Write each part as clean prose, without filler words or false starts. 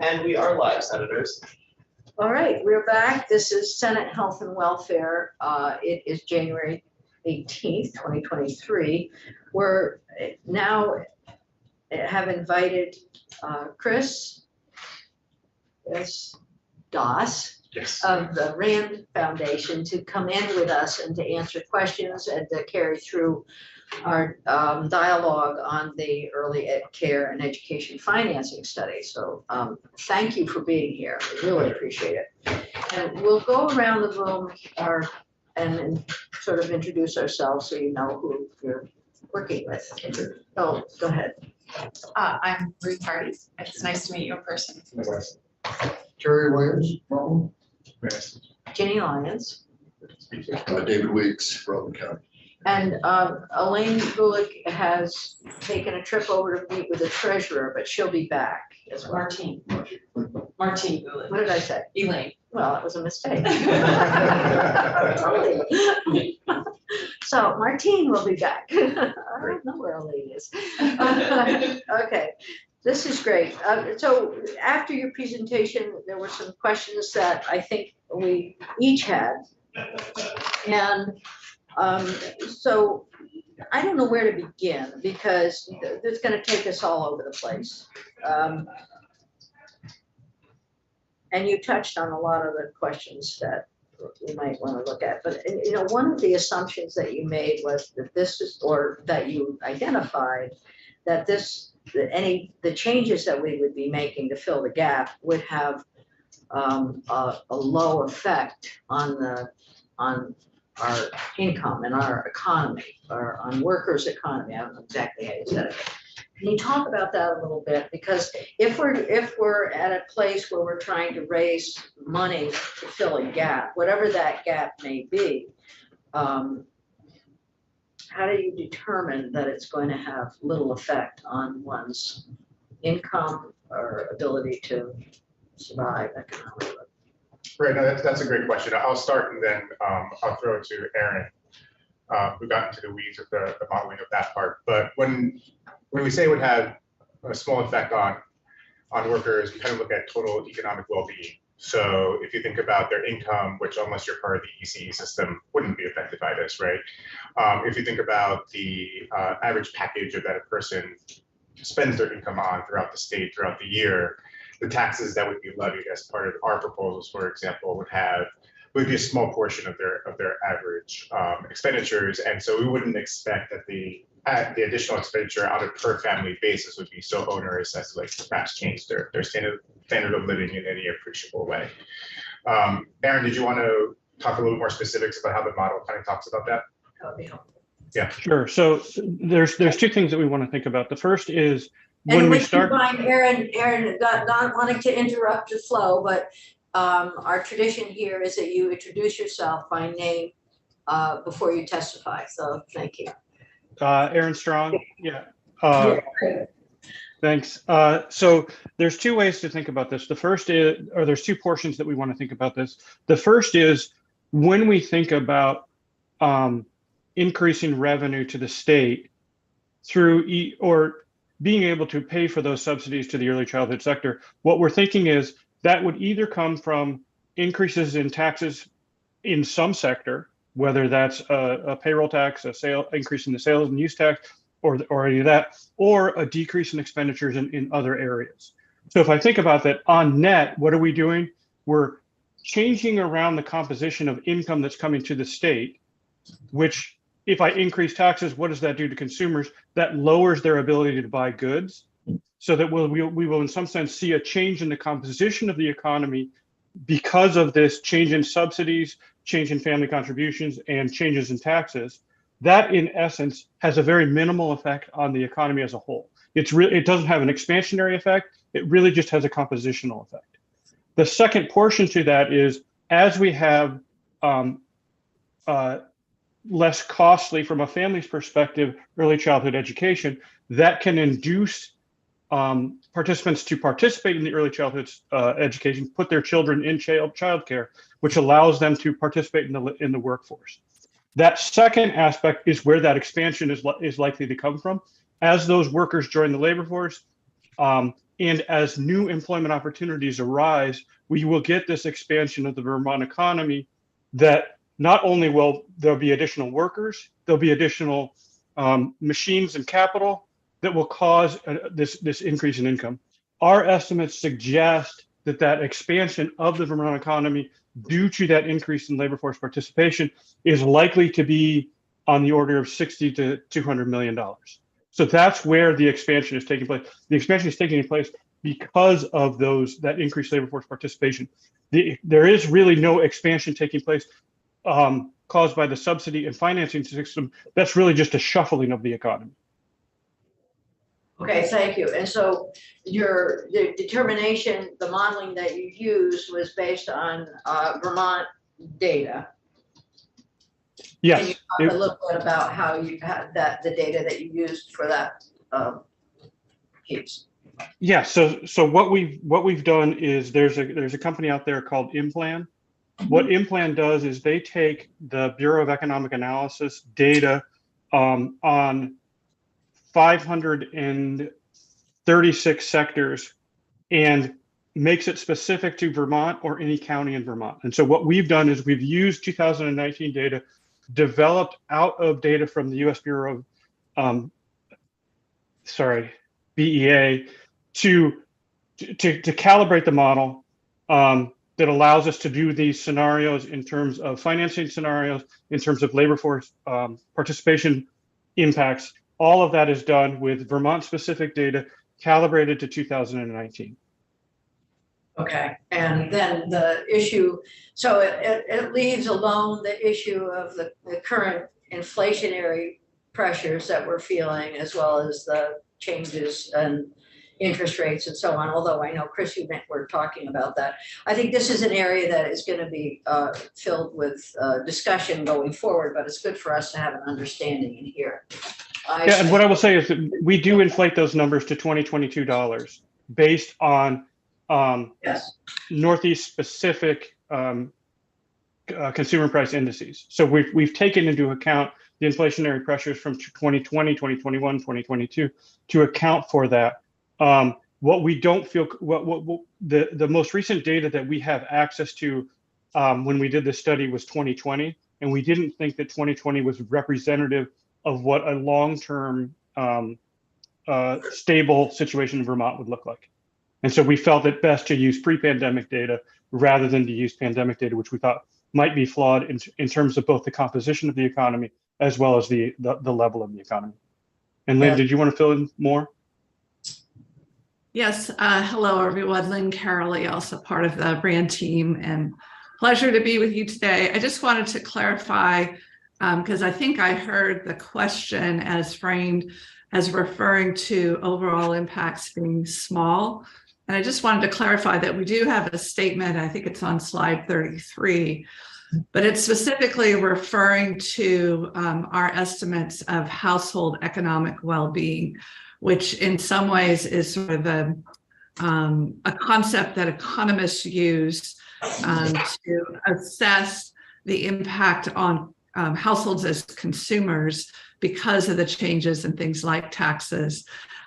And we are live, Senators. All right, we're back. This is Senate Health and Welfare. It is January 18th, 2023. We're now have invited Chris Doss Yes. of the RAND Foundation to come in with us and to answer questions and to carry through our dialogue on the early care and education financing study. So thank you for being here. We really appreciate it. And we'll go around the room and sort of introduce ourselves so you know who you're working with. Oh, go ahead. I'm Ruth Hardy. It's nice to meet you in person. Terry Williams, Rutland. Ginny Lyons. David Weeks, Rutland County. And Elaine Gulick has taken a trip over to meet with the treasurer, but she'll be back as well. Martine Gulick. What did I say? Elaine. Well, that was a mistake. Totally. So Martine will be back. I don't know where Elaine is. Okay, this is great. So after your presentation, there were some questions that I think we each had. And so I don't know where to begin because it's going to take us all over the place. And you touched on a lot of the questions that we might want to look at. But you know, one of the assumptions that you made was that this is, or that you identified, that the changes that we would be making to fill the gap would have a low effect on our income and our economy, or on workers' economy. I don't know exactly how you said it. Can you talk about that a little bit? Because if we're at a place where we're trying to raise money to fill a gap, whatever that gap may be, how do you determine that it's going to have little effect on one's income or ability to survive economically? Right, no, that's a great question. I'll start and then I'll throw it to Aaron, who got into the weeds with the modeling of that part. But when we say it would have a small effect on workers, we kind of look at total economic well-being. So if you think about their income, which unless you're part of the ECE system, wouldn't be affected by this, right? If you think about the average package that a person spends their income on throughout the state, throughout the year, the taxes that would be levied as part of our proposals, for example, would be a small portion of their average expenditures, and so we wouldn't expect that the additional expenditure on a per family basis would be so onerous as to like perhaps change their standard of living in any appreciable way. Aaron, did you want to talk a little more specifics about how the model kind of talks about that? That would be helpful. Yeah, sure. So there's two things that we want to think about. The first is when and we start. Aaron, not wanting to interrupt the flow, but our tradition here is that you introduce yourself by name before you testify. So thank you. Aaron Strong. Yeah. Thanks. So there's two ways to think about this. The first is, or there's two portions that we want to think about this. The first is when we think about increasing revenue to the state through or being able to pay for those subsidies to the early childhood sector, what we're thinking is that would either come from increases in taxes in some sector, whether that's a payroll tax, increase in the sales and use tax, or any of that, or a decrease in expenditures in other areas. So if I think about that on net, what are we doing? We're changing around the composition of income that's coming to the state, which if I increase taxes, what does that do to consumers? That lowers their ability to buy goods, so that we will in some sense see a change in the composition of the economy because of this change in subsidies, change in family contributions, and changes in taxes. That in essence has a very minimal effect on the economy as a whole. It doesn't have an expansionary effect. It really just has a compositional effect. The second portion to that is as we have less costly from a family's perspective early childhood education, that can induce participants to participate in the early childhood education, put their children in childcare, which allows them to participate in the workforce. That second aspect is where that expansion is likely to come from. As those workers join the labor force, And as new employment opportunities arise, we will get this expansion of the Vermont economy that not only will there be additional workers, there'll be additional machines and capital that will cause this increase in income. Our estimates suggest that that expansion of the Vermont economy due to that increase in labor force participation is likely to be on the order of $60 to $200 million. So that's where the expansion is taking place. The expansion is taking place because of that increased labor force participation. There is really no expansion taking place caused by the subsidy and financing system. That's really just a shuffling of the economy. Okay, thank you. And so the determination, the modeling that you used was based on Vermont data. Yes. Can you talk a little bit about how you had the data that you used for that piece? Yeah. So what we've done is there's a company out there called Implan. What Implan does is they take the Bureau of Economic Analysis data on 536 sectors and makes it specific to Vermont or any county in Vermont. And so what we've done is we've used 2019 data developed out of data from the U.S. Bureau of, BEA to calibrate the model that allows us to do these scenarios in terms of financing scenarios, in terms of labor force participation impacts. All of that is done with Vermont-specific data calibrated to 2019. Okay, and then the issue, so it leaves alone the issue of the current inflationary pressures that we're feeling, as well as the changes and interest rates and so on, although I know, Chris, you were talking about that. I think this is an area that is going to be filled with discussion going forward, but it's good for us to have an understanding in here. Yeah, and what I will say is that we do inflate those numbers to $2022 based on yes. Northeast specific consumer price indices. So we've taken into account the inflationary pressures from 2020, 2021, 2022 to account for that. What we don't feel, the most recent data that we have access to when we did this study was 2020, and we didn't think that 2020 was representative of what a long-term stable situation in Vermont would look like. And so we felt it best to use pre-pandemic data rather than to use pandemic data, which we thought might be flawed in terms of both the composition of the economy as well as the level of the economy. And Lynn, did you want to fill in more? Yes, hello everyone. Lynn Carrolley, also part of the brand team, and pleasure to be with you today. I just wanted to clarify, because I think I heard the question as framed as referring to overall impacts being small. And I just wanted to clarify that we do have a statement, I think it's on slide 33, but it's specifically referring to our estimates of household economic well-being, which in some ways is sort of a concept that economists use to assess the impact on households as consumers because of the changes in things like taxes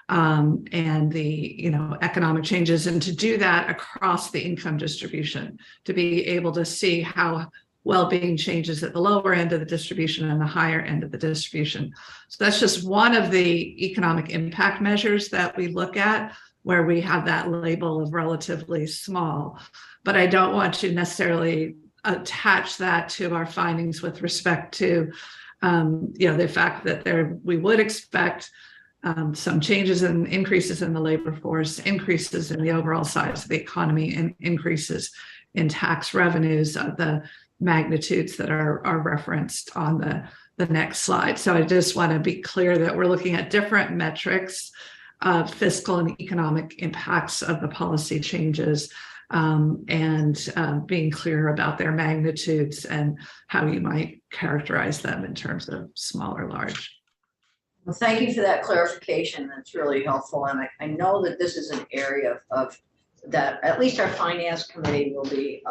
and the economic changes, and to do that across the income distribution, to be able to see how well-being changes at the lower end of the distribution and the higher end of the distribution. So that's just one of the economic impact measures that we look at, where we have that label of relatively small. But I don't want to necessarily attach that to our findings with respect to the fact that we would expect some changes and increases in the labor force, increases in the overall size of the economy, and increases in tax revenues of the magnitudes that are referenced on the next slide. So I just want to be clear that we're looking at different metrics of fiscal and economic impacts of the policy changes, and being clear about their magnitudes and how you might characterize them in terms of small or large. Well, thank you for that clarification. That's really helpful. And I know that this is an area of that at least our finance committee will be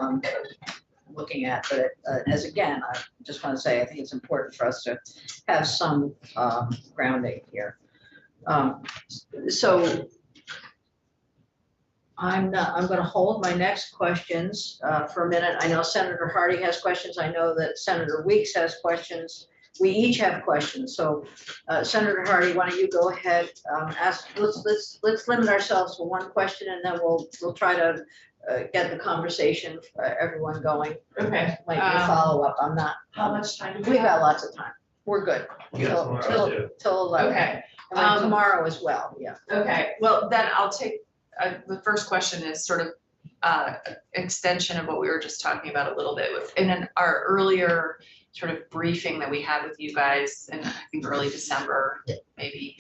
looking at. But as again, I just want to say, I think it's important for us to have some grounding here. So I'm gonna hold my next questions for a minute. I know Senator Hardy has questions. I know that Senator Weeks has questions. We each have questions. So Senator Hardy, why don't you go ahead, ask, let's limit ourselves to one question and then we'll try to get the conversation, everyone going. Okay. Might be a follow-up. I'm not. How much time do We've got lots of time. We're good. Till 11. Okay, And then tomorrow as well, yeah. okay, well, then I'll take, the first question is sort of extension of what we were just talking about a little bit with, in our earlier sort of briefing that we had with you guys in, I think, early December, maybe.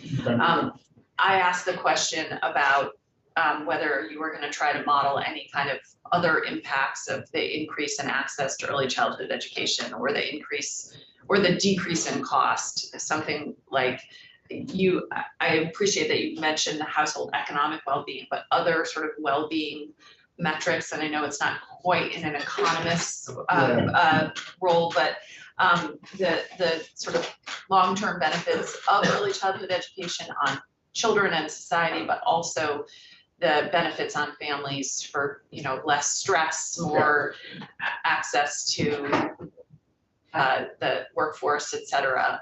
I asked the question about whether you were gonna try to model any kind of other impacts of the increase in access to early childhood education, or the increase or the decrease in cost, something like I appreciate that you mentioned the household economic well-being, but other sort of well-being metrics, and I know it's not quite in an economist's role, but the sort of long-term benefits of early childhood education on children and society, but also the benefits on families for, you know, less stress, more access to the workforce, et cetera.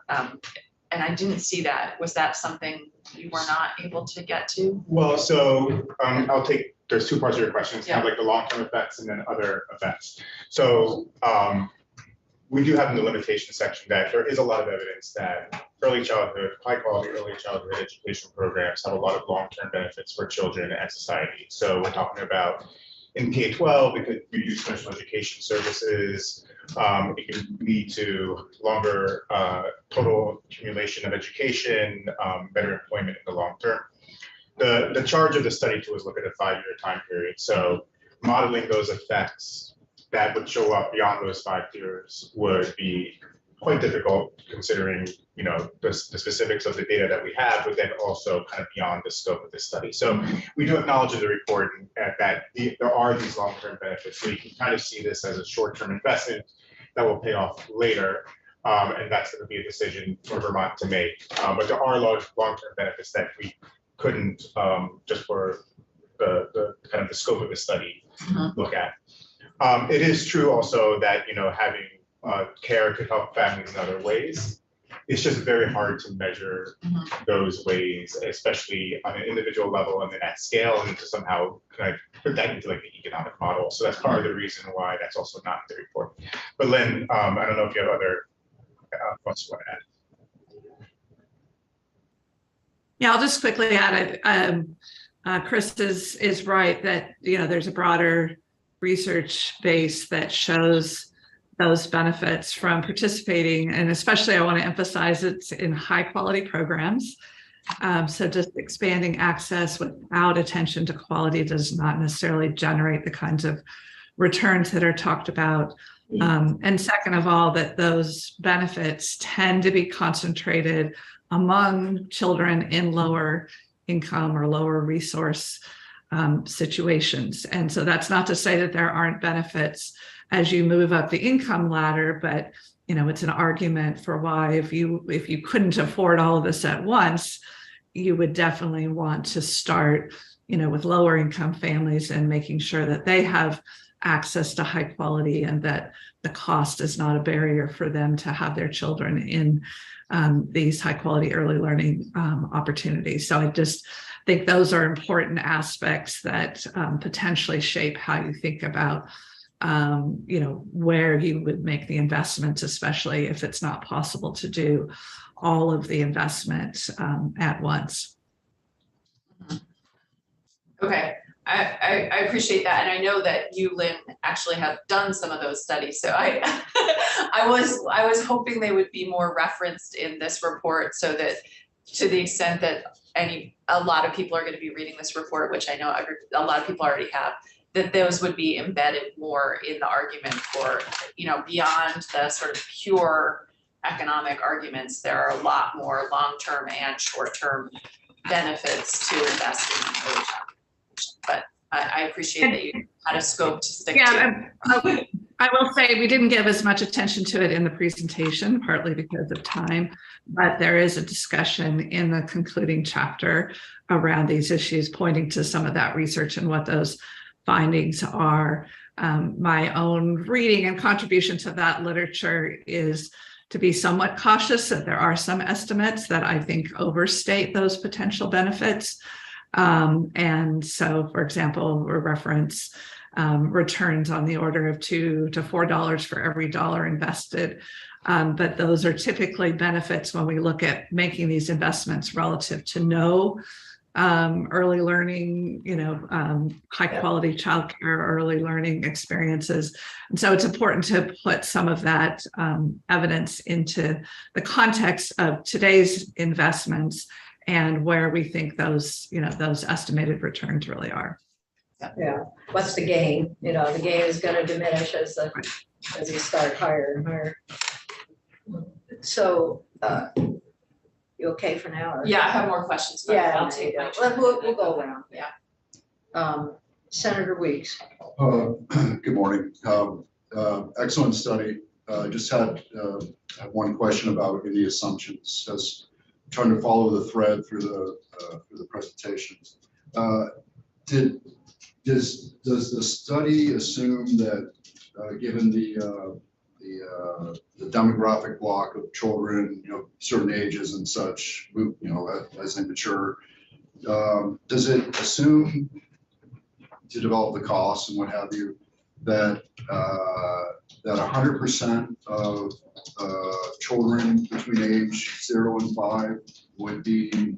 And I didn't see that. Was that something you were not able to get to? Well, so there's two parts of your question. It's kind of like the long-term effects and then other effects. So we do have in the limitation section that there is a lot of evidence that high quality early childhood education programs have a lot of long-term benefits for children and society. So we're talking about in K-12, it could reduce special education services. It can lead to longer total accumulation of education, better employment in the long term. The charge of the study too is look at a 5-year time period. So modeling those effects that would show up beyond those 5 years would be quite difficult, considering, you know, the specifics of the data that we have, but then also kind of beyond the scope of this study. So we do acknowledge in the report that there are these long-term benefits. So you can kind of see this as a short-term investment that will pay off later. And that's going to be a decision for Vermont to make. But there are large long-term benefits that we couldn't, just for the kind of the scope of the study, look at. It is true also that, you know, having care could help families in other ways. It's just very hard to measure those ways, especially on an individual level and then at scale, and to somehow kind of put that into like the economic model. So that's part of the reason why that's also not in the report. But Lynn, I don't know if you have other thoughts you want to add. Yeah, I'll just quickly add it. Chris is right that, you know, there's a broader research base that shows those benefits from participating, and especially I want to emphasize it's in high quality programs. So just expanding access without attention to quality does not necessarily generate the kinds of returns that are talked about. And second of all, that those benefits tend to be concentrated among children in lower income or lower resource situations. And so that's not to say that there aren't benefits as you move up the income ladder, but, you know, it's an argument for why if you couldn't afford all of this at once, you would definitely want to start, you know, with lower income families and making sure that they have access to high quality and that the cost is not a barrier for them to have their children in these high quality early learning opportunities. So I just think those are important aspects that potentially shape how you think about you know, where you would make the investments, especially if it's not possible to do all of the investment at once. Okay, I appreciate that, and I know that you, Lynn, actually have done some of those studies. So I was hoping they would be more referenced in this report, so that to the extent that a lot of people are going to be reading this report, which I know a lot of people already have, that those would be embedded more in the argument for, you know, beyond the sort of pure economic arguments. There are a lot more long-term and short-term benefits to investing in early childhood. But I appreciate that you had a scope to stick to. I will say we didn't give as much attention to it in the presentation, partly because of time, but there is a discussion in the concluding chapter around these issues, pointing to some of that research and what those findings are. My own reading and contribution to that literature is to be somewhat cautious that there are some estimates that I think overstate those potential benefits. And so, for example, we reference returns on the order of $2 to $4 for every dollar invested. But those are typically benefits when we look at making these investments relative to no early learning, high quality childcare, early learning experiences. And so it's important to put some of that evidence into the context of today's investments and where we think those estimated returns really are. Yeah, what's the gain? The gain is gonna diminish as you start higher and higher. So, you okay for now? Or? Yeah, I have more questions, but Yeah, I'll take my. we'll go around. Yeah. Senator Weeks. Good morning. Excellent study. Just had one question about any assumptions, as trying to follow the thread through the presentations. Does the study assume that given the demographic block of children, certain ages and such, as they mature, does it assume, to develop the costs and what have you, that 100% of children between age 0 and 5 would be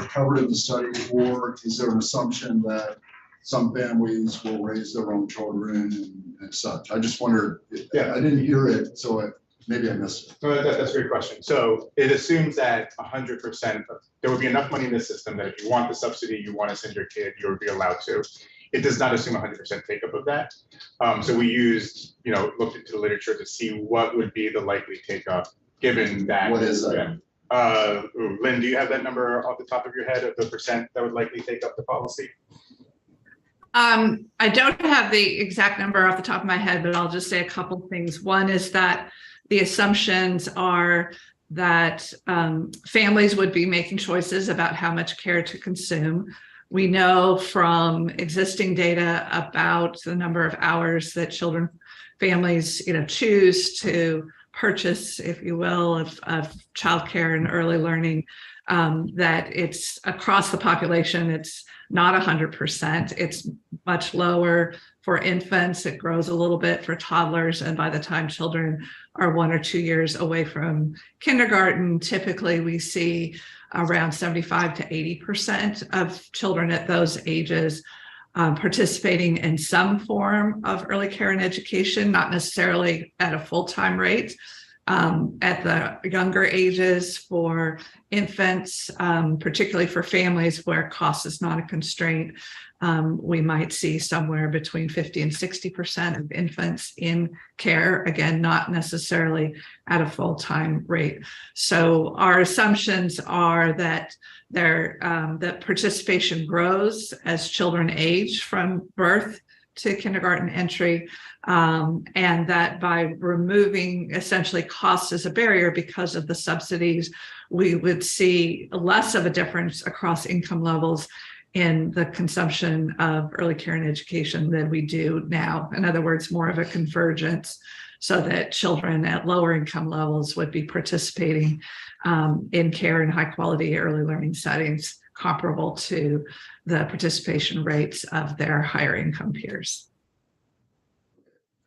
covered in the study, or is there an assumption that some families will raise their own children and such? I just wondered. Yeah. I didn't hear it, so maybe I missed it. No, that's a great question. So it assumes that 100% there would be enough money in the system that if you want the subsidy, you want to send your kid, you would be allowed to. It does not assume 100% take up of that. So we used, looked into the literature to see what would be the likely take up given that. What is that? Lynn, do you have that number off the top of your head of the percent that would likely take up the policy? I don't have the exact number off the top of my head, but I'll just say a couple things. One is that the assumptions are that families would be making choices about how much care to consume. We know from existing data about the number of hours that families, choose to purchase, if you will, of childcare and early learning, that it's across the population. It's not 100%. It's much lower for infants. It grows a little bit for toddlers. And by the time children are 1 or 2 years away from kindergarten, typically we see around 75 to 80% of children at those ages participating in some form of early care and education, not necessarily at a full-time rate. At the younger ages for infants, particularly for families where cost is not a constraint, we might see somewhere between 50 and 60% of infants in care, again, not necessarily at a full-time rate. So our assumptions are that that participation grows as children age from birth to kindergarten entry, and that by removing essentially cost as a barrier because of the subsidies, we would see less of a difference across income levels in the consumption of early care and education than we do now. In other words, more of a convergence, so that children at lower income levels would be participating in care and high quality early learning settings comparable to the participation rates of their higher income peers.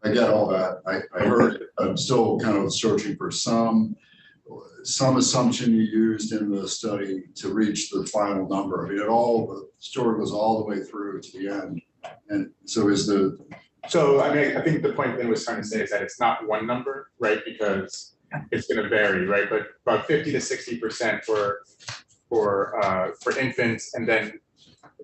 I get all that. I heard. I'm still kind of searching for some assumption you used in the study to reach the final number. I mean, the story goes all the way through to the end. And so I think the point Lynn was trying to say is that it's not one number, right? Because it's going to vary, right? But about 50 to 60% for infants, and then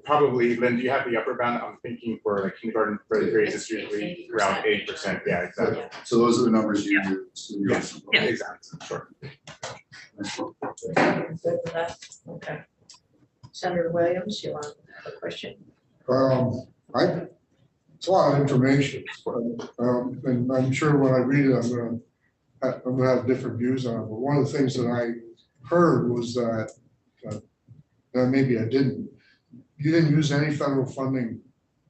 probably, Lynn, do you have the upper bound? I'm thinking for like kindergarten grades, it's usually around 8%. Yeah, exactly. So those are the numbers you used. Yes, yeah, exactly. Sure. Good with that? Okay. Senator Williams, you want a question? It's a lot of information, and I'm sure when I read it, I'm gonna have different views on it. But one of the things that I heard was that, maybe I didn't, you didn't use any federal funding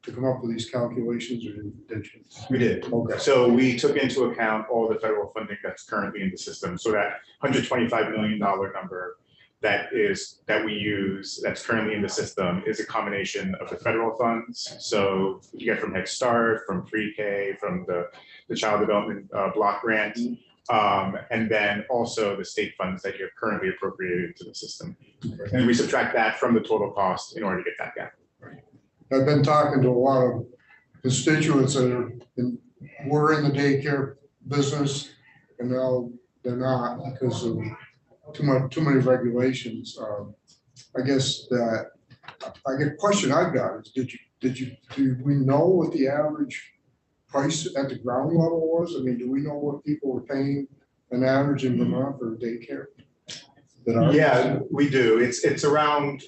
to come up with these calculations, or did you? We did. Okay. So we took into account all the federal funding that's currently in the system. So that $125 million number that we use, that's currently in the system, is a combination of the federal funds. So you get from Head Start, from pre-K, from the Child Development Block Grant, and then also the state funds that you're currently appropriated into the system. And we subtract that from the total cost in order to get that gap. I've been talking to a lot of constituents that were in the daycare business, and now they're not because of too many regulations. I guess that question I've got is, do we know what the average price at the ground level was? I mean, do we know what people were paying an average in Vermont for daycare? Yeah, we do. It's around,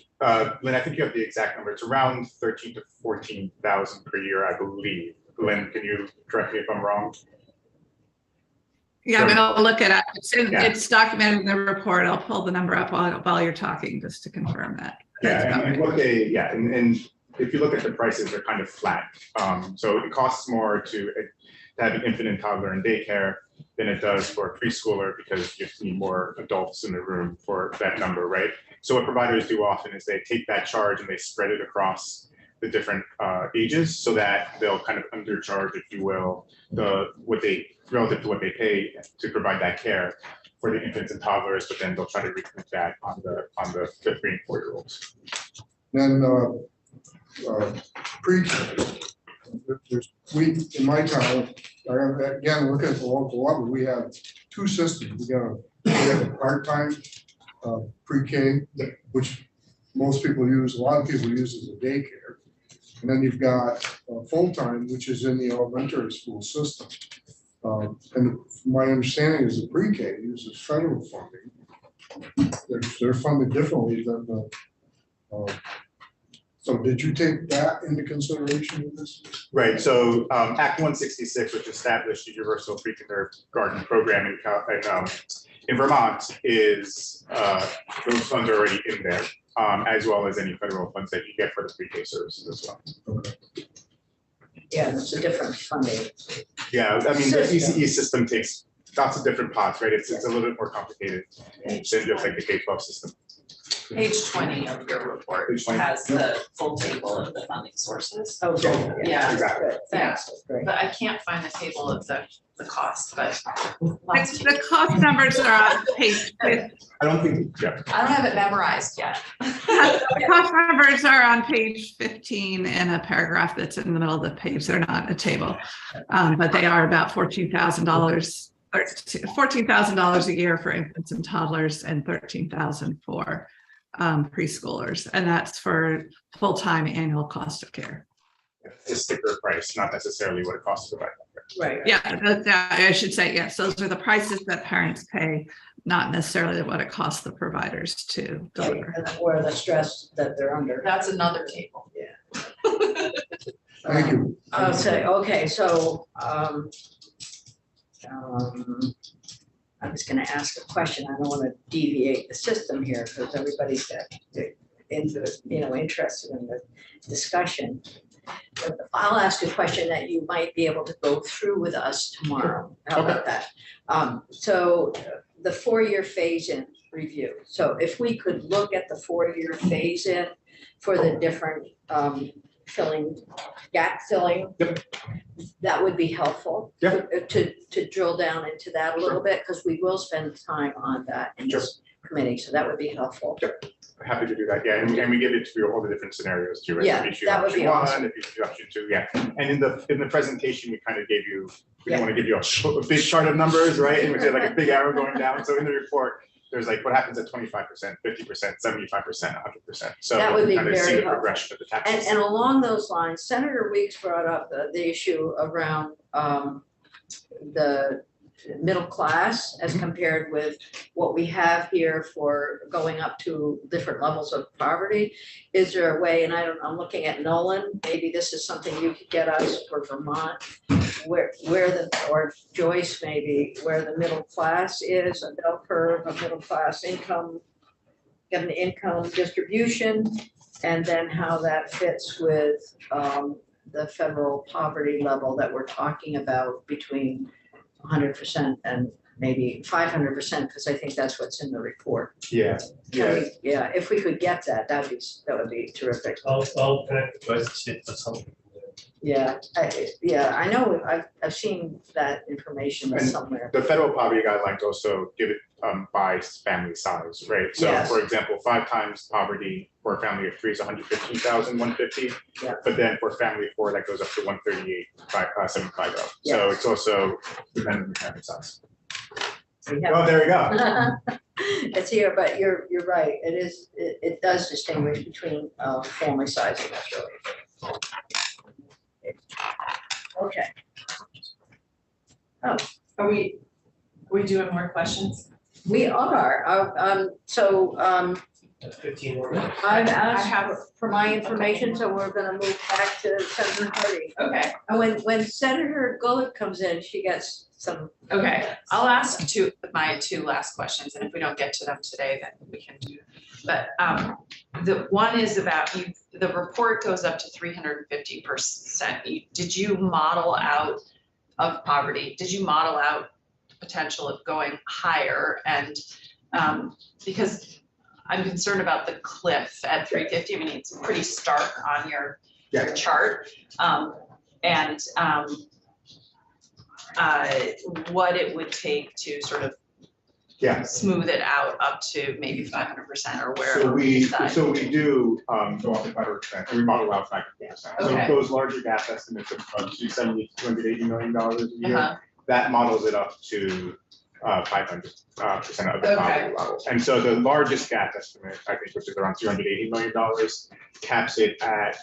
Lynn, I think you have the exact number. It's around 13,000 to 14,000 per year, I believe. Lynn, can you correct me if I'm wrong? Yeah, I'm gonna look it up. Yeah. It's documented in the report. I'll pull the number up while you're talking, just to confirm that. That's about right. And if you look at the prices, they're kind of flat. So it costs more to have an infant and toddler in daycare than it does for a preschooler, because you need more adults in the room for that number, right? So what providers do often is they take that charge and they spread it across the different ages, so that they'll kind of undercharge, if you will, relative to what they pay to provide that care for the infants and toddlers, but then they'll try to recoup that on the 5th, 3, and 4-year-olds. Then in my town, again, looking at the local level, we have two systems. We have a part-time pre-K, which most people use, a lot of people use as a daycare. And then you've got full-time, which is in the elementary school system. And my understanding is the pre-K uses federal funding. They're funded differently than the. So did you take that into consideration in this? Right. So Act 166, which established the universal pre-kindergarten program in Vermont, is those funds are already in there, as well as any federal funds that you get for the pre-K services as well. Okay. Yeah, it's a different funding. Yeah, I mean, the ECE system takes lots of different pots, right? It's a little bit more complicated than just like the K-12 system. Page 20 of your report Page 20. has the full table of the funding sources. Okay. Yeah. Exactly. Good, thanks, great. But I can't find the table of the cost, but. The cost numbers are on page 15. I don't think, yeah. I don't have it memorized yet. The cost numbers are on page 15 in a paragraph that's in the middle of the page. They're not a table, but they are about $14,000 or $14,000 a year for infants and toddlers, and $13,000 for preschoolers, and that's for full-time annual cost of care. It's a sticker price, not necessarily what it costs to provide. Right. Yeah, I should say, yes, those are the prices that parents pay, not necessarily what it costs the providers to deliver. Or the stress that they're under. That's another table. Thank you. I'll say, okay, so I was gonna ask a question. I don't want to deviate the system here because everybody's interested in the discussion. But I'll ask a question that you might be able to go through with us tomorrow. How about that? So the 4-year phase-in review. So if we could look at the 4-year phase-in for the different gap filling. Yep. That would be helpful. Yep. To drill down into that a little bit, because we will spend time on that in this committee, so that would be helpful. Happy to do that, yeah, and we give it to you all the different scenarios too, right? Yeah, If you that would option be one, awesome. if you choose option 2, yeah. And in the presentation, we kind of gave you, we don't want to give you a big chart of numbers, right? And we did like a big arrow going down. So in the report, there's like what happens at 25%, 50%, 75%, 100%. So That would be kind of see very the helpful. progression of the taxes. And along those lines, Senator Weeks brought up the issue around the middle class as compared with what we have here for going up to different levels of poverty? Is there a way, and I'm looking at Nolan, maybe this is something you could get us for Vermont, where or Joyce maybe, where the middle class is, a bell curve of middle class income, get an income distribution, and then how that fits with the federal poverty level that we're talking about between 100% and maybe 500%, because I think that's what's in the report. Yeah, yeah. Yeah, if we could get that, that would be terrific. I'll connect the guys to something. Yeah, I know, I've seen that information And somewhere. The federal poverty guidelines also give it by family size, right? So Yes. for example, 5 times poverty for a family of 3 is 115,150. Yeah. But then for a family of 4, that goes up to 138,750. So Yes. it's also dependent on the family size. We have- Well, there we go. It's here, but you're right, it does distinguish between family size, and that's really important. Okay. Are we doing more questions? We are, so 15 more minutes. I've I asked have- for my information, so we're gonna move back to Senator Hardy. Okay, And when Senator Gulick comes in, she gets some. okay. I'll ask my 2 last questions, and if we don't get to them today, then we can do. But the one is about the report goes up to 350%. Did you model out of poverty? Did you model out potential of going higher? And because I'm concerned about the cliff at 350. I mean, it's pretty stark on your chart. And what it would take to sort of smooth it out up to maybe 500% or wherever. So we decide. do go up to 500%, and we model out 500%. So Okay. those larger gap estimates of $270, $280 million a year, Uh-huh. that models it up to 500% of the Okay. poverty level. And so the largest gap estimate, I think, which is around $280 million, caps it at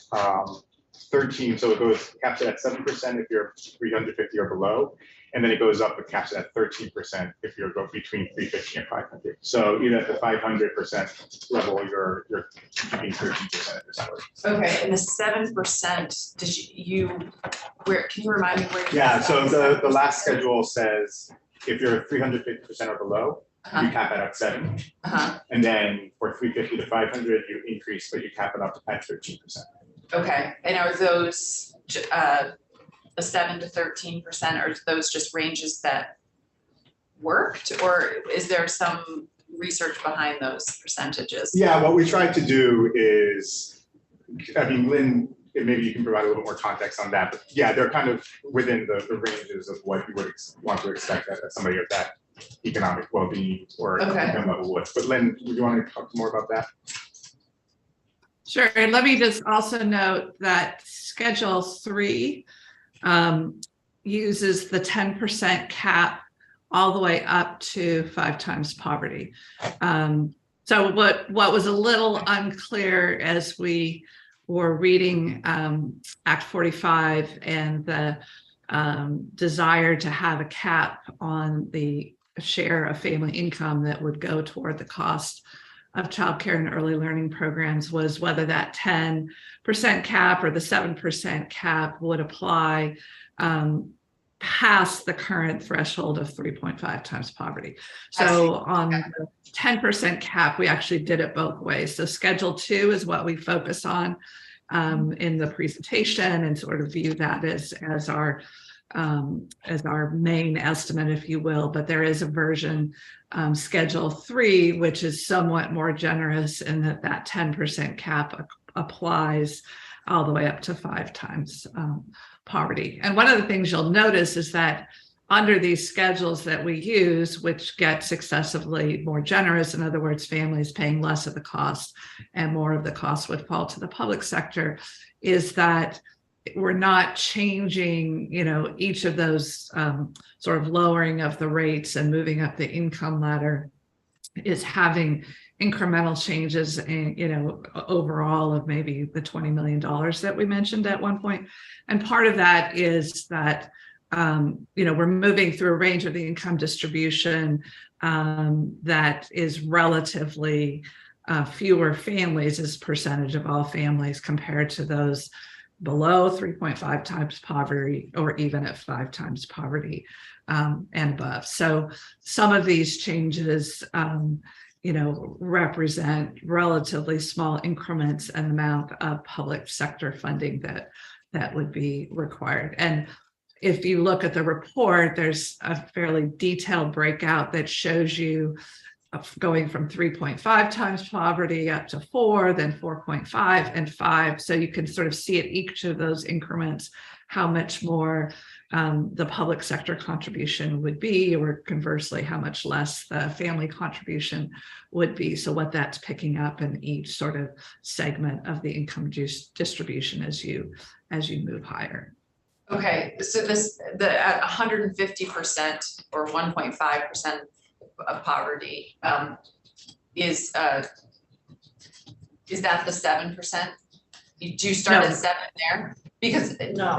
13. So it caps it at 7% if you're 350 or below. And then it goes up, it caps it at 13% if you're between 350 and 500. So even at the 500% level, you're keeping 13% of the salary. Okay, and the 7%, can you remind me where? you Yeah, got so that? the last schedule says if you're 350% or below, you Uh-huh, cap it at 7. uh-huh, And then for 350 to 500, you increase, but you cap it up at 13%. okay, and are those the 7 to 13%, or are those just ranges that worked, or is there some research behind those percentages? Yeah, what we tried to do is, I mean, Lynn, maybe you can provide a little more context on that, but yeah, they're kind of within the ranges of what you would want to expect that somebody of that economic well-being or Okay. income level would. But Lynn, would you want to talk more about that? Sure, and let me just also note that Schedule 3 uses the 10% cap all the way up to 5 times poverty. So what was a little unclear as we were reading Act 45 and the desire to have a cap on the share of family income that would go toward the cost of childcare and early learning programs was whether that 10% cap or the 7% cap would apply past the current threshold of 3.5 times poverty. So on the 10% cap, we actually did it both ways. So Schedule 2 is what we focus on in the presentation and sort of view that as our main estimate, if you will. But there is a version, Schedule 3, which is somewhat more generous in that 10% cap applies all the way up to 5 times poverty. And one of the things you'll notice is that under these schedules that we use, which get successively more generous, in other words, families paying less of the cost and more of the cost would fall to the public sector, is that we're not changing, each of those sort of lowering of the rates and moving up the income ladder is having incremental changes in, overall of maybe the $20 million that we mentioned at one point. And part of that is that we're moving through a range of the income distribution that is relatively fewer families as percentage of all families compared to those below 3.5 times poverty or even at 5 times poverty and above. So some of these changes, represent relatively small increments in the amount of public sector funding that would be required. And if you look at the report, there's a fairly detailed breakout that shows you going from 3.5 times poverty up to 4, then 4.5 and 5. So you can sort of see at each of those increments how much more the public sector contribution would be, or conversely, how much less the family contribution would be. So what that's picking up in each sort of segment of the income distribution as you move higher. Okay, so at 150% or 1.5% of poverty, is that the 7%? Do you start No. at 7 there? Because No,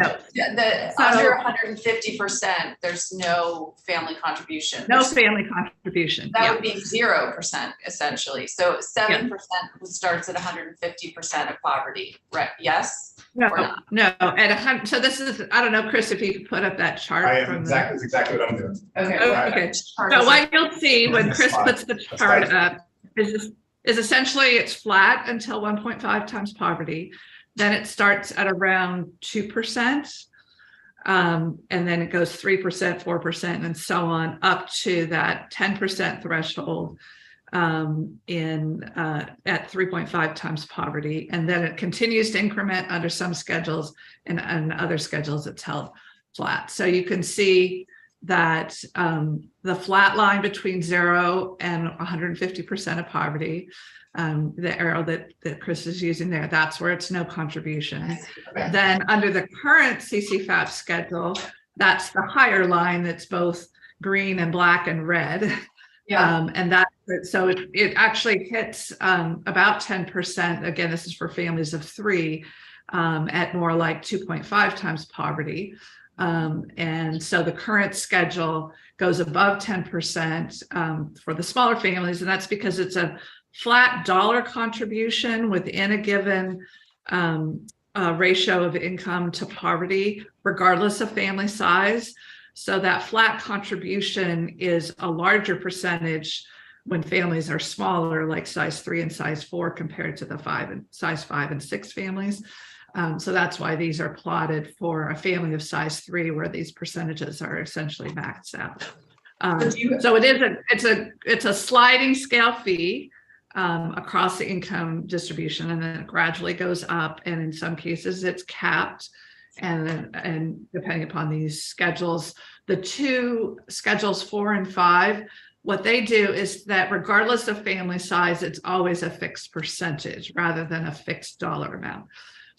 under 150%, there's no family contribution. No family contribution. That Yeah. would be 0% essentially. So 7% starts at 150% of poverty, right? Yes? No, or not? no, at 100. So this is, I don't know, Chris, if you could put up that chart. I am from that's exactly what I'm doing. Okay. Okay. So what you'll see when Chris puts the chart up is essentially it's flat until 1.5 times poverty. Then it starts at around 2%. And then it goes 3%, 4%, and so on up to that 10% threshold at 3.5 times poverty. And then it continues to increment under some schedules, and other schedules it's held flat. So you can see that the flat line between 0 and 150% of poverty, the arrow that Chris is using there, that's where it's no contribution. Okay. Then under the current CCFAP schedule, that's the higher line that's both green and black and red. Yeah. And that, so it actually hits about 10%. Again, this is for families of 3 at more like 2.5 times poverty. And so the current schedule goes above 10% for the smaller families, and that's because it's a flat dollar contribution within a given ratio of income to poverty, regardless of family size. So that flat contribution is a larger percentage when families are smaller, like size 3 and size 4, compared to the size 5 and 6 families. So that's why these are plotted for a family of size 3, where these percentages are essentially maxed out. So it's a sliding scale fee across the income distribution, and then it gradually goes up, and in some cases it's capped. And depending upon these schedules, the two schedules 4 and 5, what they do is that regardless of family size, it's always a fixed percentage rather than a fixed dollar amount.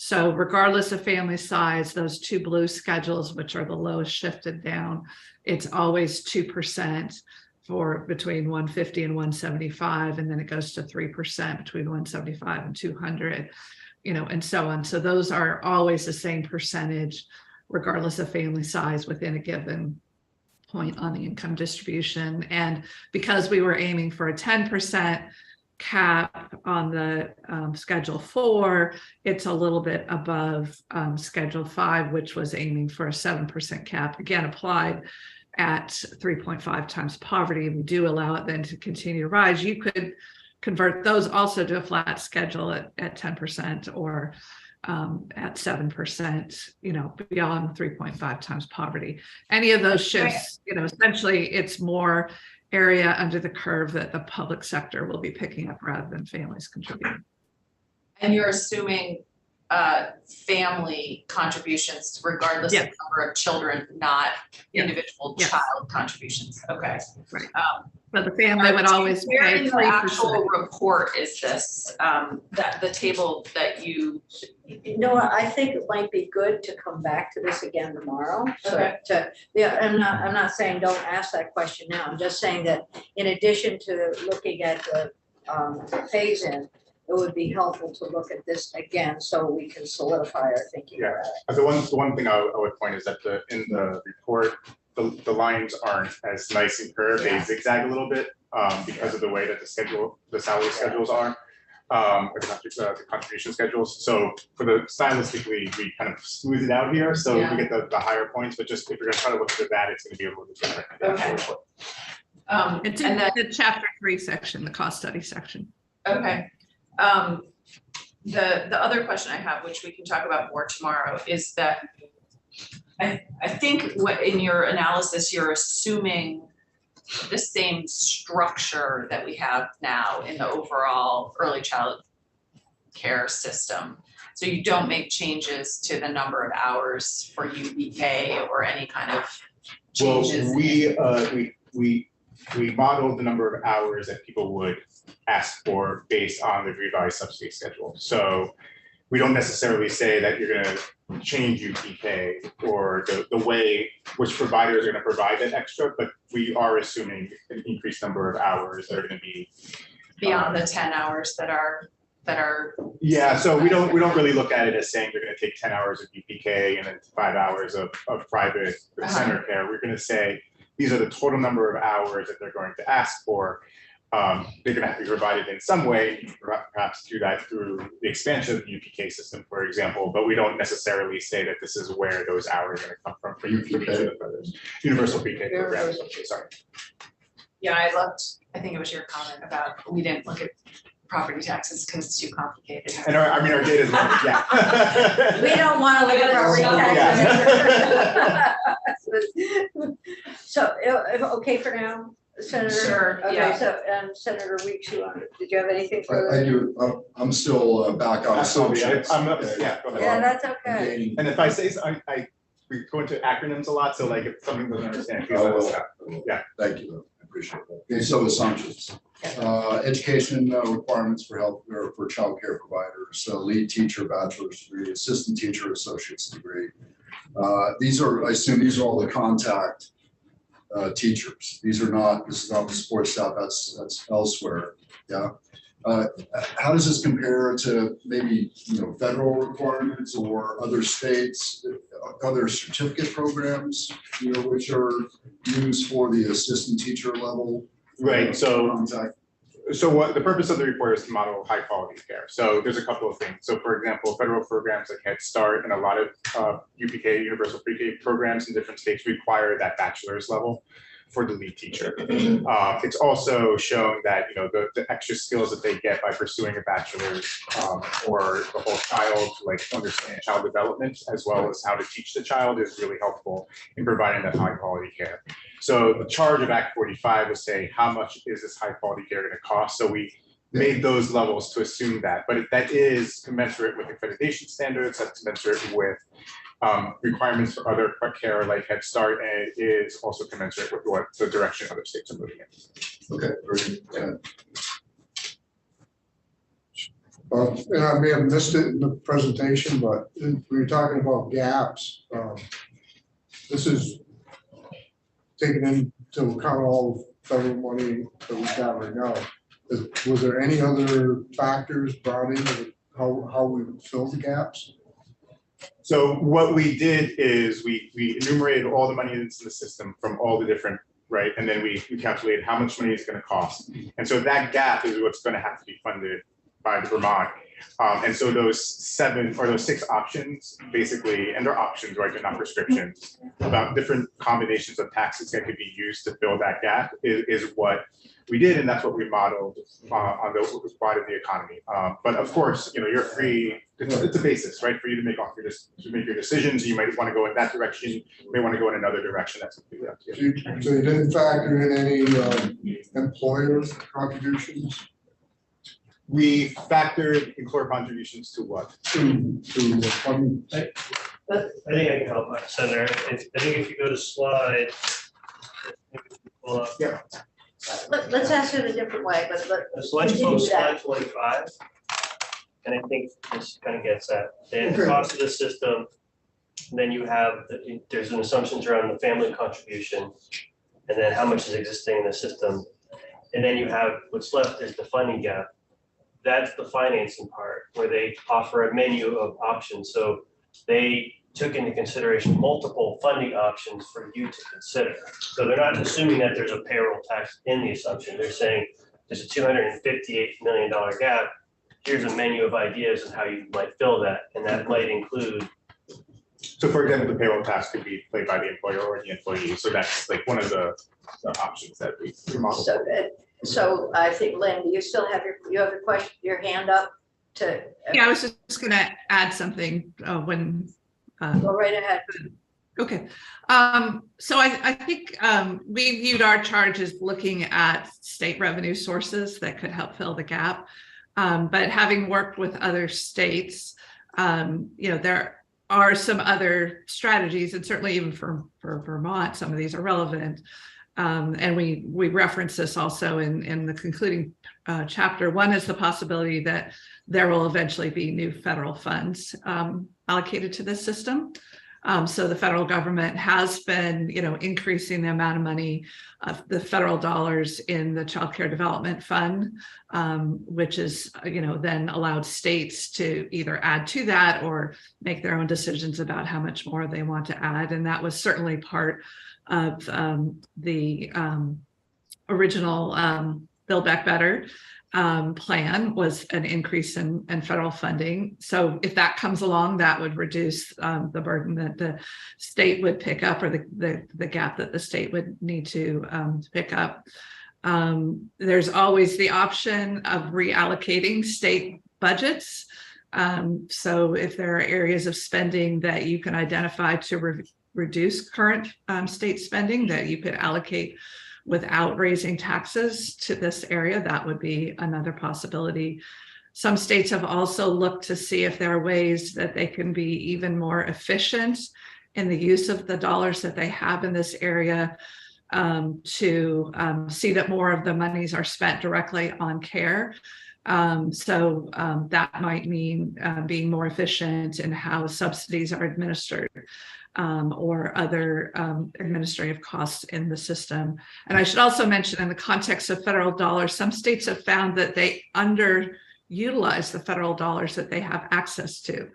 So regardless of family size, those two blue schedules, which are the lowest shifted down, it's always 2% for between 150 and 175, and then it goes to 3% between 175 and 200, and so on. So those are always the same percentage, regardless of family size, within a given point on the income distribution. And because we were aiming for a 10% cap on the Schedule 4, it's a little bit above Schedule 5, which was aiming for a 7% cap, again applied at 3.5 times poverty. We do allow it then to continue to rise. You could convert those also to a flat schedule at 10% or at 7%, beyond 3.5 times poverty. Any of those shifts, essentially it's more area under the curve that the public sector will be picking up rather than families contributing. And you're assuming family contributions regardless of number of children, not individual child contributions. Okay. Right. But the family would always pay 3%. Where in the actual report is this, that the table that you? I think it might be good to come back to this again tomorrow. Okay. I'm not saying don't ask that question now. I'm just saying that in addition to looking at the phase-in, it would be helpful to look at this again so we can solidify our thinking Yeah. around it. The one thing I would point is that in the report, the lines aren't as nice and curved, they Yeah. zigzag a little bit, because of the way that the salary schedules are. Or the contribution schedules, so stylistically, we kind of smooth it out here, so Yeah. we get the higher points, but just if you're gonna try to look for that, it's gonna be a little bit different. Okay. It's And in then, the chapter 3 section, the cost study section. okay. The other question I have, which we can talk about more tomorrow, is that I think what in your analysis, you're assuming the same structure that we have now in the overall early child care system. So you don't make changes to the number of hours for UBK or any kind of Well, changes. we modeled the number of hours that people would ask for based on the revised subsidy schedule. So we don't necessarily say that you're gonna change UPK or the way which providers are gonna provide that extra, but we are assuming an increased number of hours that are gonna be. Beyond the 10 hours that are. Yeah, so we don't really look at it as saying they're gonna take 10 hours of UPK and then 5 hours of private center care. We're gonna say, these are the total number of hours that they're going to ask for. They're gonna have to be provided in some way, perhaps do that through the expansion of the UPK system, for example, but we don't necessarily say that this is where those hours are gonna come from for each of the others. Universal PK program, sorry. Yeah, I think it was your comment about, we didn't look at property taxes because it's too complicated. And our data is, yeah. We don't want to look at property taxes. So, okay for now, Senator? Sure, Okay, yeah. so, Senator Weeks, did you have anything further? I do, I'm still back on Absolutely, assumptions. yeah, go ahead. Yeah, that's I'm okay. gaining- And if I say, we go into acronyms a lot, so like if something doesn't understand, please I let us will. know. Yeah. Thank you, I appreciate that. Okay, so assumptions. Education requirements for health or for childcare providers, lead teacher, bachelor's degree, assistant teacher, associate's degree. These are, I assume these are all the contact teachers. This is not the support staff, that's elsewhere, yeah. How does this compare to maybe, federal requirements or other states, other certificate programs, which are used for the assistant teacher level? Right, so Contact. what the purpose of the report is to model high quality care. So there's a couple of things. So for example, federal programs like Head Start and a lot of UPK, universal pre-K programs in different states require that bachelor's level for the lead teacher. It's also shown that the extra skills that they get by pursuing a bachelor's or the whole child to like understand child development as well as how to teach the child is really helpful in providing that high quality care. So the charge of Act 45 was say, how much is this high quality care going to cost? So we made those levels to assume that, but that is commensurate with accreditation standards, that's commensurate with requirements for other care like Head Start, and it is also commensurate with what the direction other states are moving in. Okay, very good. And I may have missed it in the presentation, but we were talking about gaps. This is taking into account all federal money that we got right now. Was there any other factors brought in how we fill the gaps? So what we did is we enumerated all the money that's in the system from all the different, right? And then we calculated how much money it's going to cost. And so that gap is what's going to have to be funded by the Vermont. And so those 6 options basically, and they're options, right? They're not prescriptions, about different combinations of taxes that could be used to fill that gap is what we did. And that's what we modeled on the side of the economy. But of course, you're free. It's a basis, right? For you to make your decisions. You might want to go in that direction. You may want to go in another direction. That's completely up to you. So you didn't factor in any employer contributions? We factored employer contributions to what? To fund. I think I can help, Senator. I think if you go to slide. Pull up. Yeah. Let's ask it a different way, but Let's continue post that. slide 25. And I think this kind of gets that. Then the Okay. cost of the system, then you have, there's an assumptions around the family contribution, and then how much is existing in the system. And then you have, what's left is the funding gap. that's the financing part, where they offer a menu of options. So they took into consideration multiple funding options for you to consider. So they're not assuming that there's a payroll tax in the assumption. They're saying there's a $258 million gap. Here's a menu of ideas and how you might fill that. And that might include. So for example, the payroll tax could be paid by the employer or the employee. So that's like one of the options that we model. So I think, Lynn, do you still have you have a question, your hand up to? Yeah, I was just going to add something when. Go right ahead. Okay. So I think we viewed our charge as looking at state revenue sources that could help fill the gap. But having worked with other states, there are some other strategies, and certainly even for Vermont, some of these are relevant. And we reference this also in the concluding chapter. One is the possibility that there will eventually be new federal funds allocated to this system. So the federal government has been, increasing the amount of money of the federal dollars in the Child Care Development Fund, which is, then allowed states to either add to that or make their own decisions about how much more they want to add. And that was certainly part of the original Build Back Better plan, was an increase in federal funding. So if that comes along, that would reduce the burden that the state would pick up, or the gap that the state would need to pick up. There's always the option of reallocating state budgets. So if there are areas of spending that you can identify to reduce current state spending that you could allocate without raising taxes to this area, that would be another possibility. Some states have also looked to see if there are ways that they can be even more efficient in the use of the dollars that they have in this area, to see that more of the monies are spent directly on care. So that might mean being more efficient in how subsidies are administered, or other administrative costs in the system. And I should also mention, in the context of federal dollars, some states have found that they underutilize the federal dollars that they have access to.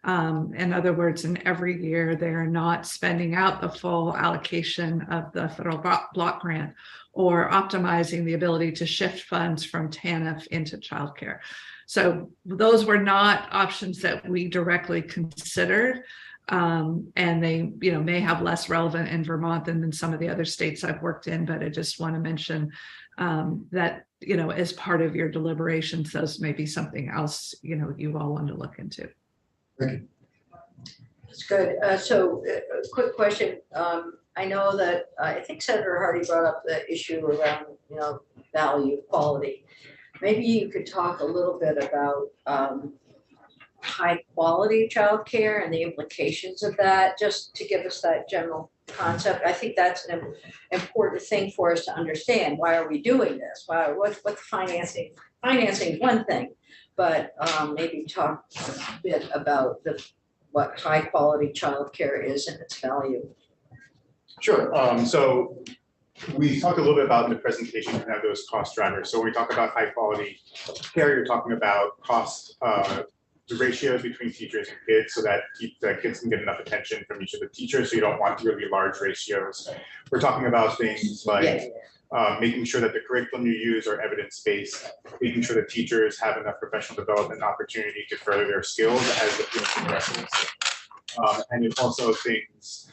In other words, in every year, they are not spending out the full allocation of the federal block grant, or optimizing the ability to shift funds from TANF into childcare. So those were not options that we directly considered. And they, may have less relevant in Vermont than in some of the other states I've worked in, but I just want to mention that, as part of your deliberations, those may be something else, you all want to look into. Thank you. That's good. So a quick question. I know that I think Senator Hardy brought up the issue around, value, quality. Maybe you could talk a little bit about high quality childcare and the implications of that, just to give us that general concept. I think that's an important thing for us to understand. Why are we doing this? What's the financing? Financing is one thing, but maybe talk a bit about what high quality childcare is and its value. Sure. So we talked a little bit about in the presentation, kind of those cost drivers. So when we talk about high quality care, you're talking about cost, the ratios between teachers and kids, so that kids can get enough attention from each of the teachers. So you don't want really large ratios. We're talking about things like making sure that the curriculum you use are evidence-based, making sure that teachers have enough professional development opportunity to further their skills as the field progresses. And it's also things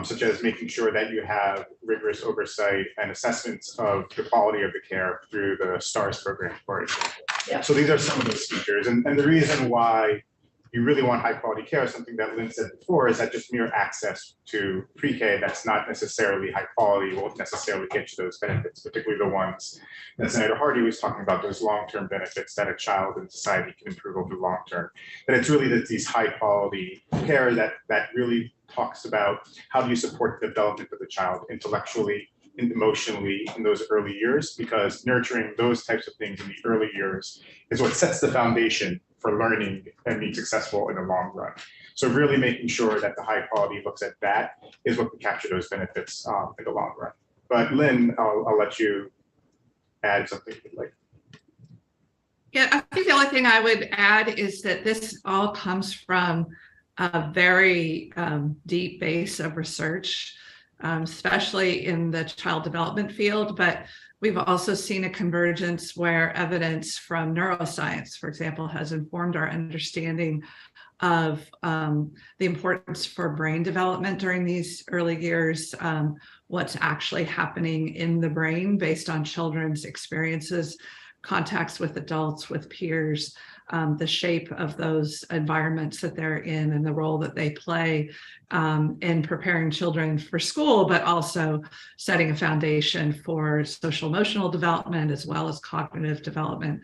such as making sure that you have rigorous oversight and assessments of the quality of the care through the STARS program, for example. Yeah. So these are some of those features. And the reason why you really want high quality care, something that Lynn said before, is that just mere access to pre-K that's not necessarily high quality won't necessarily get you those benefits, particularly the ones that Senator Hardy was talking about, those long-term benefits that a child and society can improve over the long term. But it's really that these high quality care that really talks about how do you support the development of the child intellectually and emotionally in those early years, because nurturing those types of things in the early years is what sets the foundation for learning and being successful in the long run. So really making sure that the high quality looks at that is what can capture those benefits in the long run. But Lynn, I'll let you add something if you'd like. Yeah, I think the only thing I would add is that this all comes from a very deep base of research, especially in the child development field. But we've also seen a convergence where evidence from neuroscience, for example, has informed our understanding of the importance for brain development during these early years, what's actually happening in the brain based on children's experiences, contacts with adults, with peers, the shape of those environments that they're in and the role that they play in preparing children for school, but also setting a foundation for social emotional development as well as cognitive development.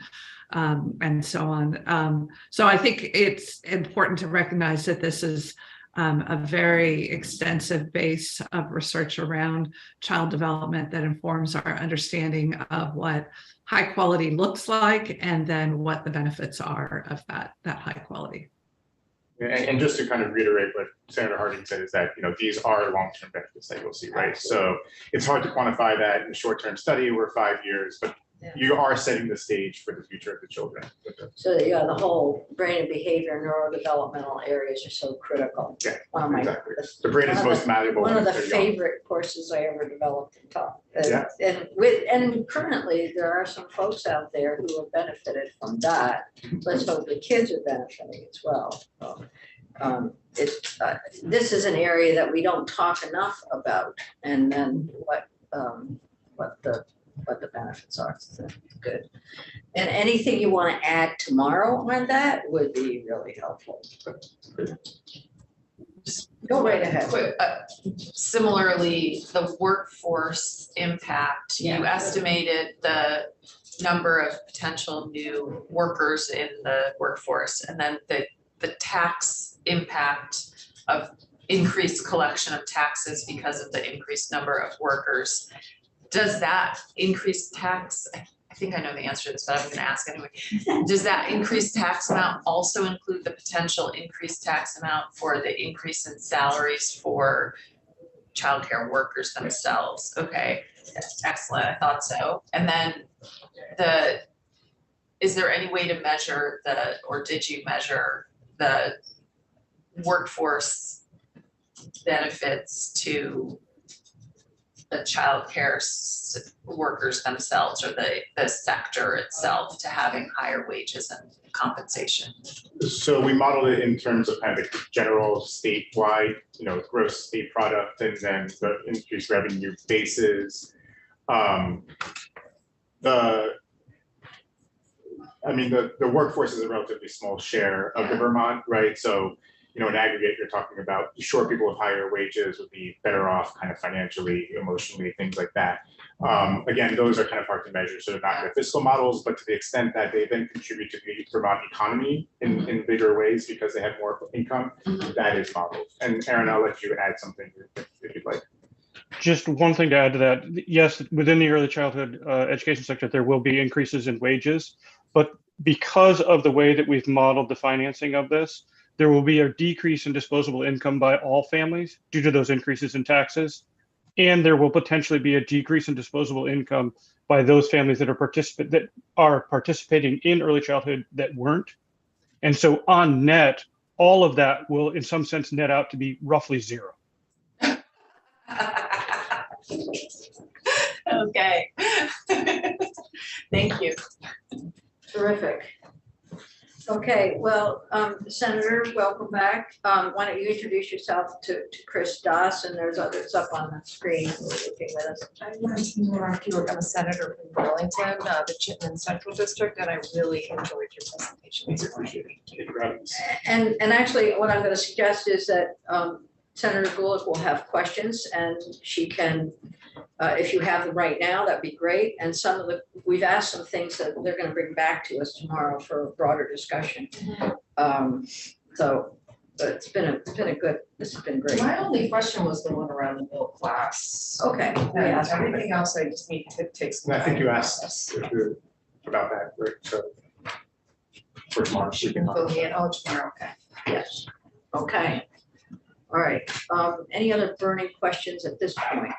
And so on. So I think it's important to recognize that this is a very extensive base of research around child development that informs our understanding of what high quality looks like and then what the benefits are of that high quality. And just to kind of reiterate what Senator Harding said is that, these are long-term benefits that you'll see, right? So it's hard to quantify that in a short-term study over 5 years, but you are setting the stage for the future of the children. So the whole brain and behavior, neurodevelopmental areas are so critical. Yeah, One of my, exactly. The brain is most malleable. one of the when they're young. favorite courses I ever developed and taught. Yeah. And currently there are some folks out there who have benefited from that. Let's hope the kids are benefiting as well. So, this is an area that we don't talk enough about, and then what the benefits are. So, good. And anything you want to add tomorrow on that would be really helpful. Go right ahead. Similarly, the workforce impact, you estimated the number of potential new workers in the workforce, and then the tax impact of increased collection of taxes because of the increased number of workers. Does that increased tax, I think I know the answer to this, but I'm gonna ask anyway. Does that increased tax amount also include the potential increased tax amount for the increase in salaries for childcare workers themselves? Okay, that's excellent, I thought so. And then is there any way to measure or did you measure the workforce benefits to the childcare workers themselves or the sector itself to having higher wages and compensation? So we modeled it in terms of kind of the general statewide, gross state product, and then the increased revenue bases. The workforce is a relatively small share of the Vermont, right? So, in aggregate, you're talking about sure people with higher wages would be better off kind of financially, emotionally, things like that. Again, those are kind of hard to measure, so they're not the fiscal models, but to the extent that they then contribute to the Vermont economy in bigger ways because they have more income, that is modeled. And Aaron, I'll let you add something if you'd like. Just one thing to add to that. Yes, within the early childhood education sector, there will be increases in wages, but because of the way that we've modeled the financing of this, there will be a decrease in disposable income by all families due to those increases in taxes. And there will potentially be a decrease in disposable income by those families that are participating in early childhood that weren't. And so on net, all of that will in some sense net out to be roughly zero. Okay. Thank you. Terrific. Okay, well, Senator, welcome back. Why don't you introduce yourself to Chris Doss, and there's others up on the screen who are looking with us. I'm a senator from Burlington, the Chittenden Central District, and I really enjoyed your presentation. It's appreciated. And actually, what I'm going to suggest is that Senator Gulick will have questions, and she can, if you have them right now, that'd be great. And we've asked some things that they're going to bring back to us tomorrow for a broader discussion. So it's been a good. This has been great. My only question was the one around the middle class. Okay. And everything else, I just need to take some. I think you asked about that, right? So for tomorrow, she can. Oh, tomorrow. Okay. Yes. Okay. All right. Any other burning questions at this point?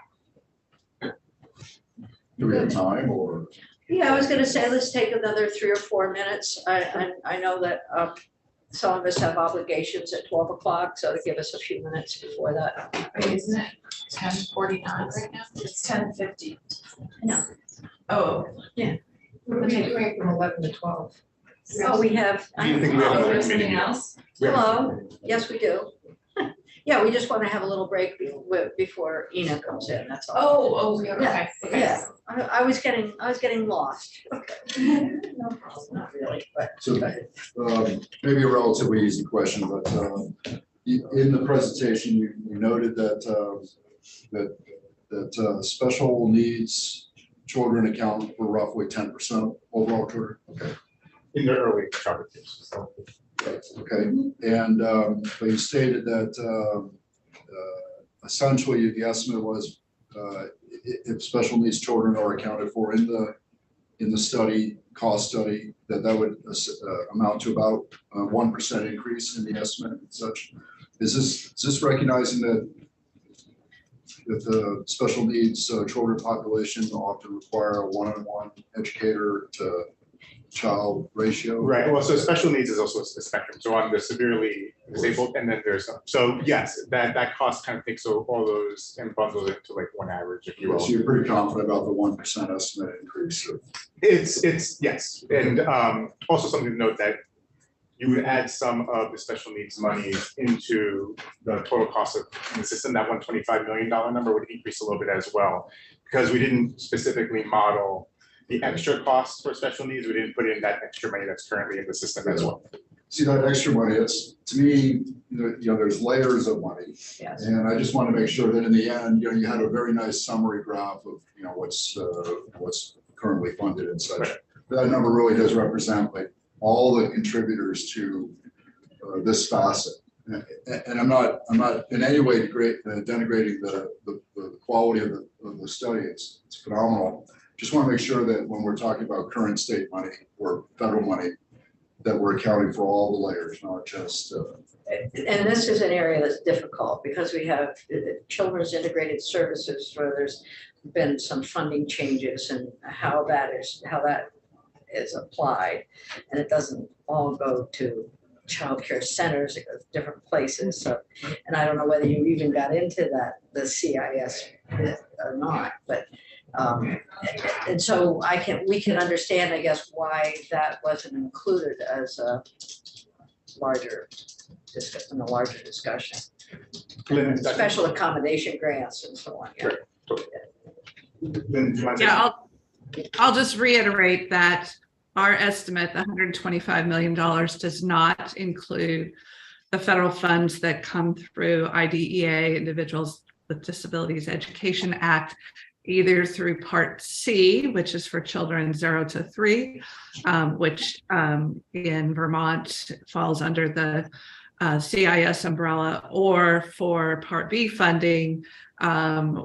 Do we have time or? Yeah, I was gonna say, let's take another 3 or 4 minutes. I know that some of us have obligations at 12 o'clock, so to give us a few minutes before that. Wait, isn't it 10:49 right now? It's 10:50. No. Oh, We're doing from 11 to 12. Oh, we have, Do you think we have oh, another there's committee? something else? We have- hello, yes, we do. Yeah, we just want to have a little break before Ina comes in, that's all. Oh, okay, okay. Yeah, I was getting lost. No problem, not really, but. So, maybe a relatively easy question, but, in the presentation, you noted that special needs children account for roughly 10% of overall children. Okay. In the early childhood years. So, Okay, and, but you stated that, essentially the estimate was, if special needs children are accounted for in the study, cost study, that would amount to about 1% increase in the estimate and such. Is this recognizing that the special needs children population often require a one-on-one educator to child ratio? Right, well, so special needs is also a spectrum, so on the severely disabled, and then there's, so yes, that cost kind of takes all those and bundles it into like one average, if you will. So you're pretty confident about the 1% estimate increase? It's, yes, and also something to note that you would add some of the special needs money into the total cost of the system. That $125 million number would increase a little bit as well, because we didn't specifically model the extra costs for special needs. We didn't put in that extra money that's currently in the system as well. See, that extra money, it's, to me, there's layers of money. Yes. And I just want to make sure that in the end, you had a very nice summary graph of, what's currently funded and such. Right. That number really does represent like all the contributors to this facet. And I'm not in any way denigrating the quality of the study. It's phenomenal. Just want to make sure that when we're talking about current state money or federal money, that we're accounting for all the layers, not just. And this is an area that's difficult because we have children's integrated services where there's been some funding changes and how that is applied. And it doesn't all go to childcare centers, it goes to different places. So, and I don't know whether you even got into that, the CIS bit or not, but and so we can understand, I guess, why that wasn't included as a larger discussion. Special accommodation grants and so on. Yeah. Lynn, do you want to say Yeah, I'll just reiterate that our estimate, the $125 million, does not include the federal funds that come through IDEA, Individuals with Disabilities Education Act, either through Part C, which is for children 0 to 3, which in Vermont falls under the CIS umbrella, or for Part B funding,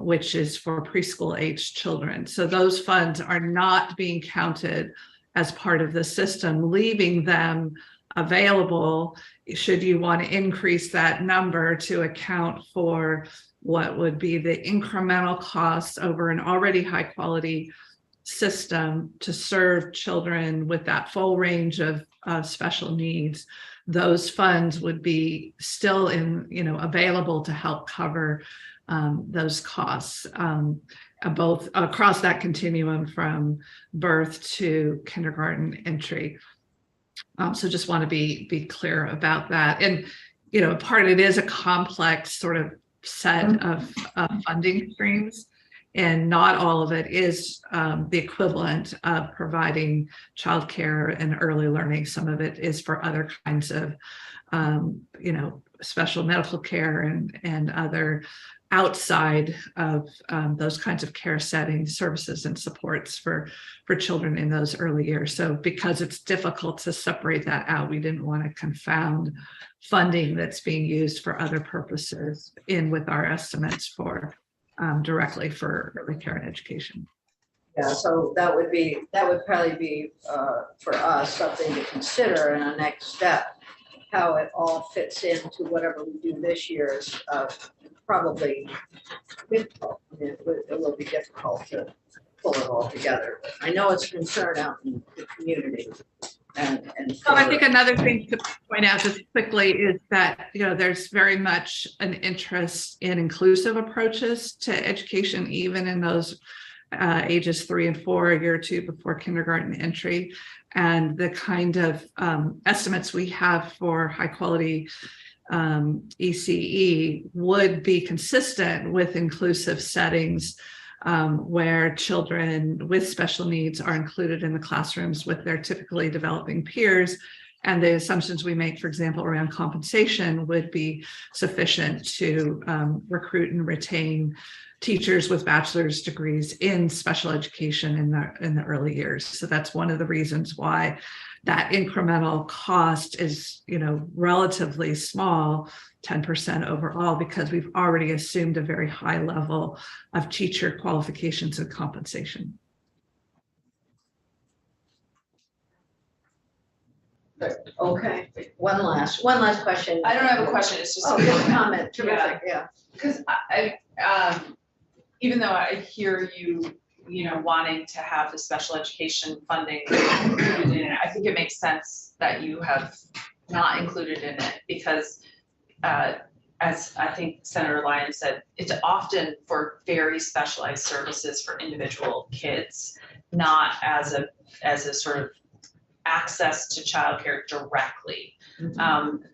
which is for preschool age children. So those funds are not being counted as part of the system, leaving them available should you want to increase that number to account for what would be the incremental costs over an already high quality system to serve children with that full range of special needs. Those funds would be still available to help cover those costs, both across that continuum from birth to kindergarten entry. So just want to be clear about that. And, part of it is a complex sort of set of funding streams, and not all of it is the equivalent of providing childcare and early learning. Some of it is for other kinds of, special medical care and other outside of those kinds of care settings, services and supports for children in those early years. So because it's difficult to separate that out, we didn't want to confound funding that's being used for other purposes in with our estimates for directly for early care and education. Yeah, so that would probably be for us something to consider in a next step. How it all fits into whatever we do this year is probably difficult. I mean, it will be difficult to pull it all together. I know it's a concern out in the community and. Well, I think another thing to point out just quickly is that, there's very much an interest in inclusive approaches to education, even in those ages 3 and 4, a year or two before kindergarten entry. And the kind of estimates we have for high quality ECE would be consistent with inclusive settings where children with special needs are included in the classrooms with their typically developing peers. And the assumptions we make, for example, around compensation would be sufficient to recruit and retain teachers with bachelor's degrees in special education in the early years. So that's one of the reasons why that incremental cost is, relatively small, 10% overall, because we've already assumed a very high level of teacher qualifications and compensation. Okay, one last question. I don't have a question, it's just. Oh, good comment, terrific, yeah. Because even though I hear you, wanting to have the special education funding included in it, I think it makes sense that you have not included in it because, as I think Senator Lyons said, it's often for very specialized services for individual kids, not as a sort of access to childcare directly.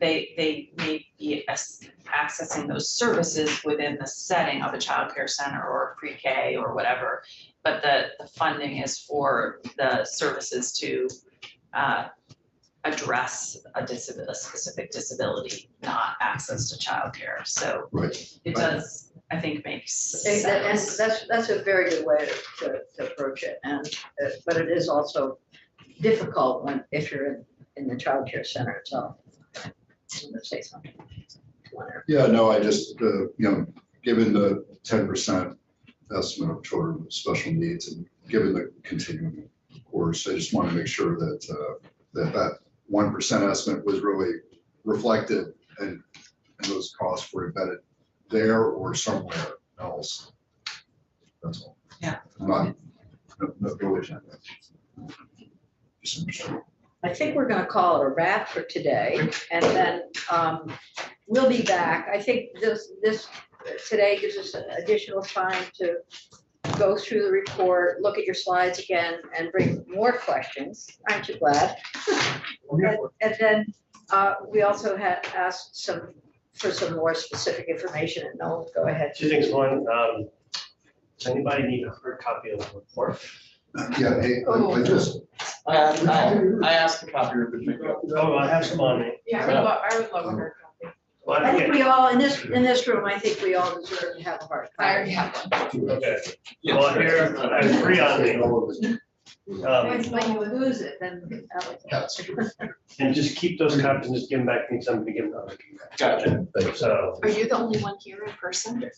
They may be accessing those services within the setting of a childcare center or pre-K or whatever, but the funding is for the services to address a specific disability, not access to childcare. So Right. it does, I think, make sense. And that's a very good way to approach it, and but it is also difficult if you're in the childcare center itself. I'm gonna say something. Yeah, no, I just, given the 10% estimate of children with special needs and given the continuum course, I just want to make sure that that 1% estimate was really reflected and those costs were embedded there or somewhere else. That's all. Yeah. Not really. I think we're gonna call it a wrap for today, and then we'll be back. I think this today gives us additional time to go through the report, look at your slides again, and bring more questions. Aren't you glad? And then we also had asked for some more specific information, and Noel, go ahead. Two things. One, does anybody need a hard copy of the report? Yeah, hey, I just, I asked the copier to pick up. Oh, I have some on me. Yeah, I would love a hard copy. Well, I think okay. we all, in this room, I think we all deserve to have a hard I already have one. Okay. Well, here, I have 3 on me. When you lose it, then. And just keep those copies and just give them back to me, some begin on. Gotcha. So. Are you the only one here in person? Did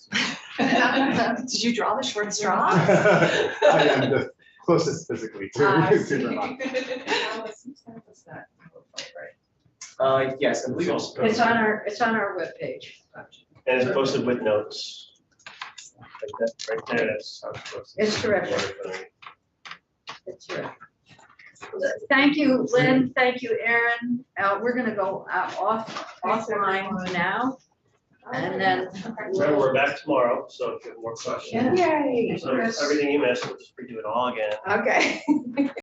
you draw the short straw? I am the closest physically to Vermont. Yes, I believe It's also. It's on our webpage. And it's posted with notes. Like that, right there, that's how it's posted. It's terrific. It's terrific. Thank you, Lynn. Thank you, Aaron. We're gonna go offline now. And then. So we're back tomorrow, so if you have more questions. Yay. So everything you missed, we'll just redo it all again. Okay.